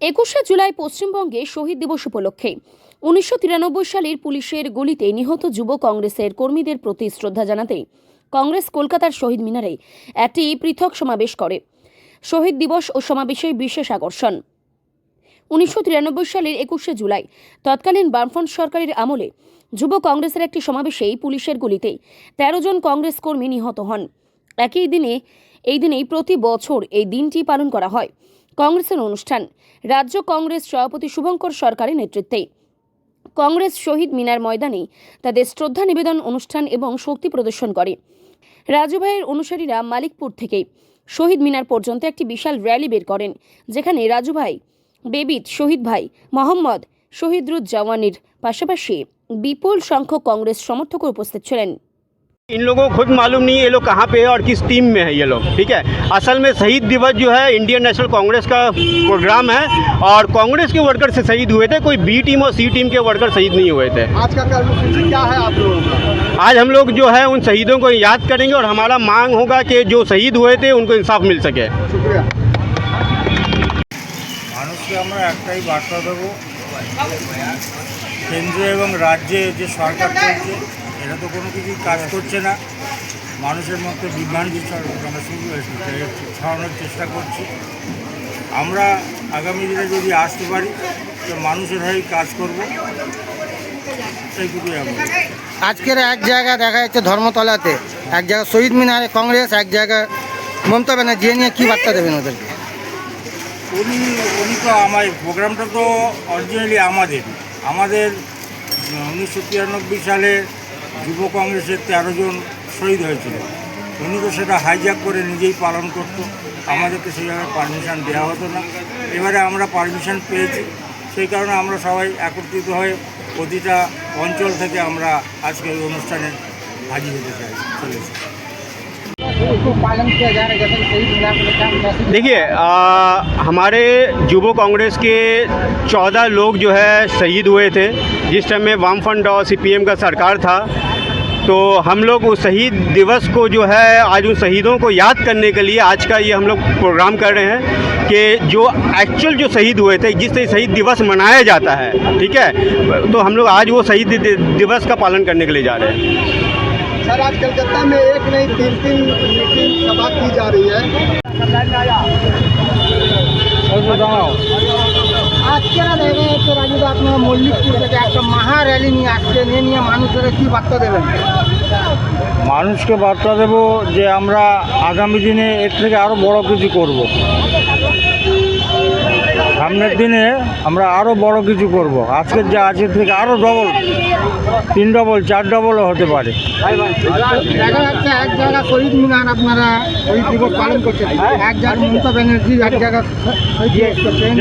21শে জুলাই পশ্চিমবঙ্গে শহীদ দিবস উপলক্ষে 1993 সালের পুলিশের গুলিতে নিহত যুব কংগ্রেসের কর্মীদের প্রতি শ্রদ্ধা জানাতে কংগ্রেস কলকাতার শহীদ মিনারে একটি পৃথক সমাবেশ করে। শহীদ দিবস ও সমাবেশের বিশেষ আকর্ষণ 1993 সালের 21শে জুলাই তৎকালীন বামফ্রন্ট সরকারের আমলে যুব কংগ্রেসের একটি সমাবেশেই পুলিশের গুলিতে 13 জন কংগ্রেস কর্মী নিহত হন। এই দিনেই প্রতি বছর এই দিনটি পালন করা হয়। কংগ্রেসের অনুষ্ঠান রাজ্য কংগ্রেস সভাপতি শুভঙ্কর সরকারের নেতৃত্বে কংগ্রেস শহীদ মিনার ময়দানে তাদের শ্রদ্ধা নিবেদন অনুষ্ঠান এবং শক্তি প্রদর্শন করে। রাজু ভাইয়ের অনুসারীরা মালিকপুর থেকে শহীদ মিনার পর্যন্ত একটি বিশাল র্যালি বের করেন, যেখানে রাজু ভাই, বেবিত শহীদ ভাই, মোহাম্মদ শহীদুজ্জামানের পাশাপাশি বিপুল সংখ্যক কংগ্রেস সমর্থক উপস্থিত ছিলেন। इन लोगों को खुद मालूम नहीं ये लोग कहाँ पे है और किस टीम में है ये लोग, ठीक है। असल में शहीद दिवस जो है इंडियन नेशनल कांग्रेस का प्रोग्राम है और कांग्रेस के वर्कर से शहीद हुए थे, कोई बी टीम और सी टीम के वर्कर शहीद नहीं हुए थे। आज का कार्यसूची क्या है आप लोगों का? आज हम लोग जो है उन शहीदों को याद करेंगे और हमारा मांग होगा कि जो शहीद हुए थे उनको इंसाफ मिल सके। शुक्रिया। মানুষকে আমরা একটাই বার্তা দেবো, কেন্দ্র এবং রাজ্যে যে সরকার চলছে এরা তো কোনো কিছুই কাজ করছে না। মানুষের মধ্যে বিভ্রান্তি ছড়ানোর চেষ্টা করছি। আমরা আগামী দিনে যদি আসতে পারি তো মানুষের হয়েই কাজ করব, এইটুকুই আমরা। আজকের এক জায়গায় দেখা যাচ্ছে ধর্মতলাতে, এক জায়গায় শহীদ মিনারে কংগ্রেস, এক জায়গায় মমতা ব্যানার্জি, নিয়ে কী বার্তা দেবেন ওদেরকে? উনি তো আমার প্রোগ্রামটা তো অরিজিনালি আমাদের 1993 সালে যুব কংগ্রেসের 13 জন শহীদ হয়েছিল। উনি তো সেটা হাইজ্যাক করে নিজেই পালন করত, আমাদেরকে সেইভাবে পারমিশন দেওয়া হতো না। এবারে আমরা পারমিশন পেয়েছি, সেই কারণে আমরা সবাই একত্রিত হয়ে প্রতিটা অঞ্চল থেকে আমরা আজকে এই অনুষ্ঠানে হাজির হতে চাই চলেছি। देखिए हमारे युव कांग्रेस के 14 लोग जो है शहीद हुए थे जिस टाइम में वामफ्रंट और सीपीएम का सरकार था। तो हम लोग उस शहीद दिवस को जो है आज उन शहीदों को याद करने के लिए आज का ये हम लोग प्रोग्राम कर रहे हैं कि जो एक्चुअल जो शहीद हुए थे, जिस तरह शहीद दिवस मनाया जाता है, ठीक है, तो हम लोग आज वो शहीद दिवस का पालन करने के लिए जा रहे हैं। सर, आज कलकत्ता में एक नहीं 3 मीटिंग सभा की जा रही है। আজকেরা দেখা যাচ্ছে রাজুদা আপনারা মল্লিকপুর থেকে একটা মহা র্যালি নিয়ে আসছেন, নিয়ে মানুষের কী বার্তা দেবেন? মানুষকে বার্তা দেব যে আমরা আগামী দিনে এর থেকে আরও বড় কিছু করব। সামনের দিনে আমরা আরও বড় কিছু করব। আজকের যা আছে থেকে আরও ডবল, 3 ডবল, 4 ডবলও হতে পারে। দেখা যাচ্ছে এক জায়গা শহীদ মিনার আপনারা শহীদ দিবস পালন করছেন, এক জায়গায় মমতা ব্যানার্জি, এক জায়গায় শহীদ দিবস করছেন।